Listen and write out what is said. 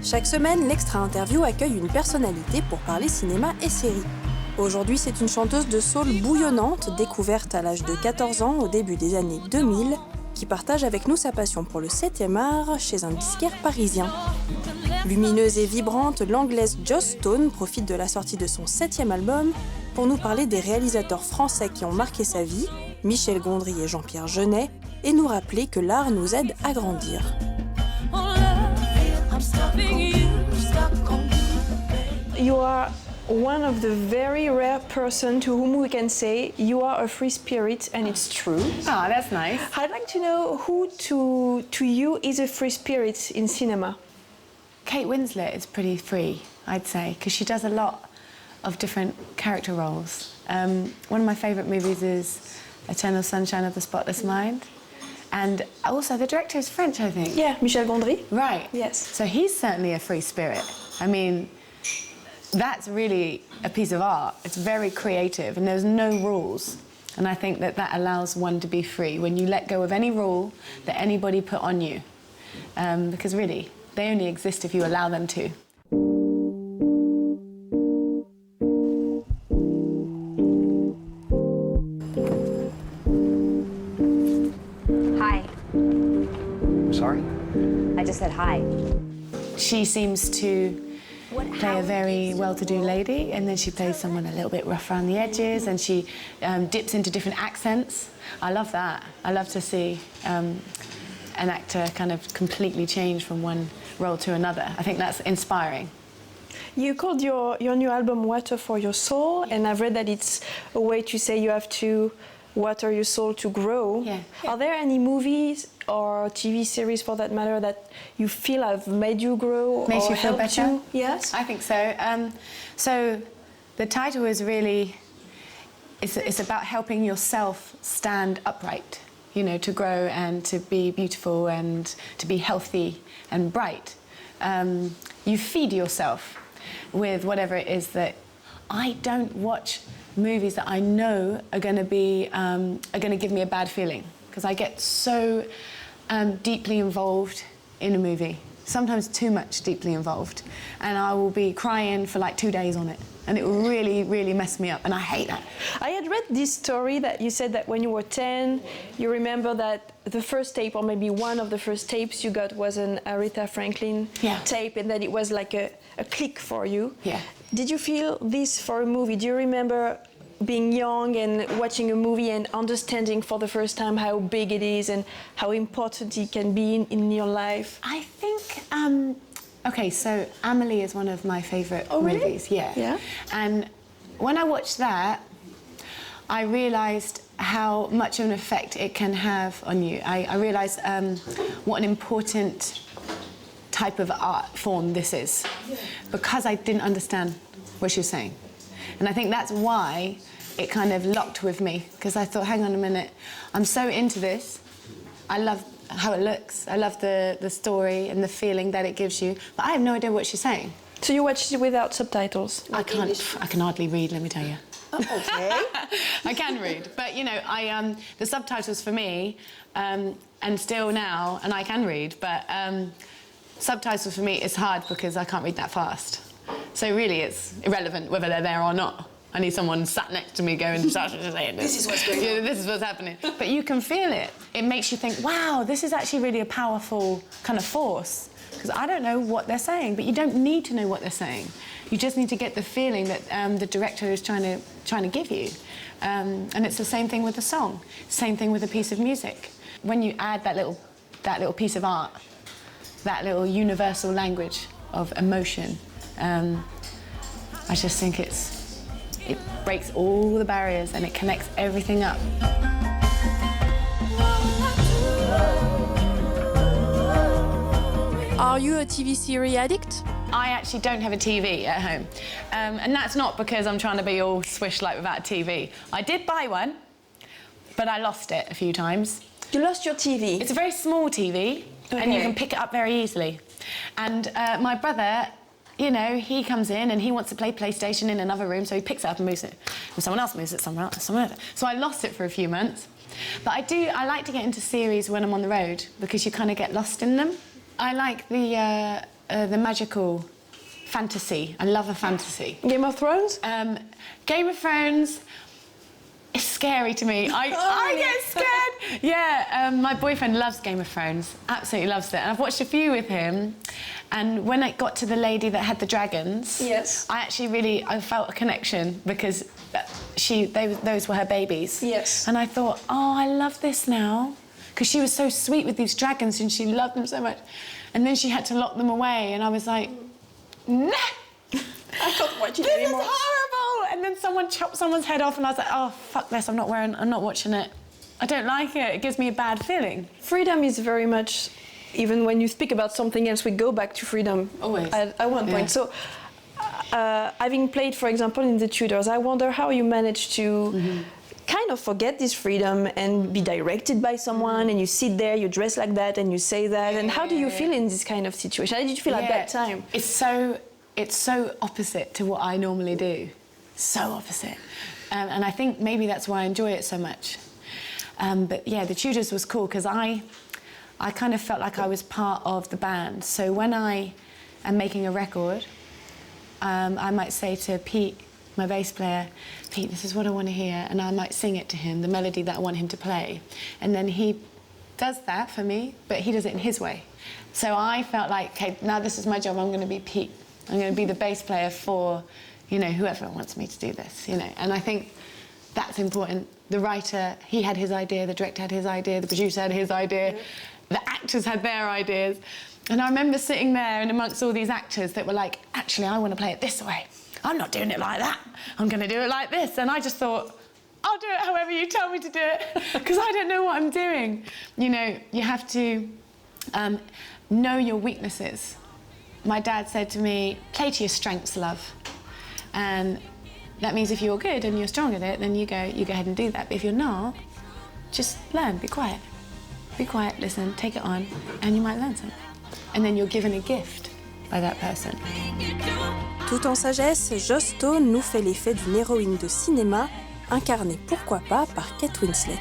Chaque semaine, l'Extra Interview accueille une personnalité pour parler cinéma et séries. Aujourd'hui, c'est une chanteuse de soul bouillonnante, découverte à l'âge de 14 ans au début des années 2000, qui partage avec nous sa passion pour le 7e art chez un disquaire parisien. Lumineuse et vibrante, l'anglaise Joss Stone profite de la sortie de son 7e album pour nous parler des réalisateurs français qui ont marqué sa vie, Michel Gondry et Jean-Pierre Jeunet, et nous rappeler que l'art nous aide à grandir. You are one of the very rare person to whom we can say you are a free spirit, and it's true. Ah, that's nice. I'd like to know who to you is a free spirit in cinema. Kate Winslet is pretty free, I'd say, because she does a lot of different character roles. One of my favourite movies is Eternal Sunshine of the Spotless Mind. And also, the director is French, I think. Yeah, Michel Gondry. Right. Yes. So he's certainly a free spirit. I mean, that's really a piece of art. It's very creative, and there's no rules. And I think that that allows one to be free when you let go of any rule that anybody put on you. Because really, they only exist if you allow them to. Hi. Sorry? I just said hi. She seems to play a very well-to-do lady, and then she plays someone a little bit rough around the edges, and she dips into different accents. I love that. I love to see an actor kind of completely change from one role to another. I think that's inspiring. You called your new album Water for Your Soul, and I've read that it's a way to say you have to water your soul to grow. Yeah. Are there any movies or TV series, for that matter, that you feel have made you grow? Makes or you feel helped better? you? Yes. I think so. So the title is really, it's about helping yourself stand upright, you know, to grow and to be beautiful and to be healthy and bright. You feed yourself with whatever it is that I don't watch movies that I know are going to give me a bad feeling, because I get so deeply involved in a movie, sometimes too much deeply involved, and I will be crying for like 2 days on it, and it will really, really mess me up, and I hate that. I had read this story that you said that when you were 10, you remember that the first tape, or maybe one of the first tapes you got, was an Aretha Franklin tape, and that it was like a click for you. Yeah. Did you feel this for a movie? Do you remember being young and watching a movie and understanding for the first time how big it is and how important it can be in your life? I think, okay, so Amelie is one of my favourite movies. Yeah. And when I watched that, I realised how much of an effect it can have on you. I realised what an important type of art form this is, because I didn't understand what she was saying. And I think that's why it kind of locked with me, because I thought, hang on a minute, I'm so into this. I love how it looks. I love the story and the feeling that it gives you, but I have no idea what she's saying. So you watched it without subtitles? I can hardly read, let me tell you. Okay. I can read, but you know, the subtitles for me, and still now, and I can read, but subtitles for me is hard because I can't read that fast. So really, it's irrelevant whether they're there or not. I need someone sat next to me going, this is what's going on. This is what's happening. But you can feel it. It makes you think, wow, this is actually really a powerful kind of force. Because I don't know what they're saying, but you don't need to know what they're saying. You just need to get the feeling that the director is trying to give you. And it's the same thing with the song. Same thing with a piece of music. When you add that little piece of art, that little universal language of emotion, I just think it breaks all the barriers and it connects everything up. Are you a TV series addict? I actually don't have a TV at home. And that's not because I'm trying to be all swish like without a TV. I did buy one, but I lost it a few times. You lost your TV? It's a very small TV, and you can pick it up very easily. And my brother, you know, he comes in and he wants to play PlayStation in another room, so he picks it up and moves it. And someone else moves it somewhere else, So I lost it for a few months. But I like to get into series when I'm on the road, because you kind of get lost in them. I like the the magical fantasy. I love a fantasy. Game of Thrones? Game of Thrones is scary to me. I get scared. Yeah, my boyfriend loves Game of Thrones, absolutely loves it. And I've watched a few with him. And when it got to the lady that had the dragons, yes, I felt a connection because those were her babies. Yes. And I thought, oh, I love this now. Because she was so sweet with these dragons and she loved them so much. And then she had to lock them away and I was like, no! I can't watch it anymore. This is horrible! And then someone chopped someone's head off and I was like, oh, fuck this, I'm not watching it. I don't like it, it gives me a bad feeling. Freedom is very much, even when you speak about something else, we go back to freedom. Always. At one point. So, having played, for example, in The Tudors, I wonder how you managed to kind of forget this freedom and be directed by someone, and you sit there, you dress like that, and you say that. And how do you feel in this kind of situation? How did you feel at that time? It's so opposite to what I normally do. So opposite. And I think maybe that's why I enjoy it so much. But yeah, The Tudors was cool because I kind of felt like I was part of the band. So when I am making a record, I might say to Pete, my bass player, Pete, this is what I want to hear, and I might sing it to him, the melody that I want him to play. And then he does that for me, but he does it in his way. So I felt like, okay, now this is my job, I'm going to be Pete. I'm going to be the bass player for, you know, whoever wants me to do this, you know. And I think that's important. The writer, he had his idea, the director had his idea, the producer had his idea, the actors had their ideas. And I remember sitting there and amongst all these actors that were like, actually, I want to play it this way. I'm not doing it like that. I'm going to do it like this. And I just thought, I'll do it however you tell me to do it, because I don't know what I'm doing. You know, you have to know your weaknesses. My dad said to me, play to your strengths, love. And that means if you're good and you're strong at it, then you go ahead and do that. But if you're not, just learn, be quiet. Be quiet, listen, take it on, and you might learn something. And then you're given a gift by that person. Tout en sagesse, Joss Stone nous fait l'effet d'une héroïne de cinéma, incarnée pourquoi pas par Kate Winslet.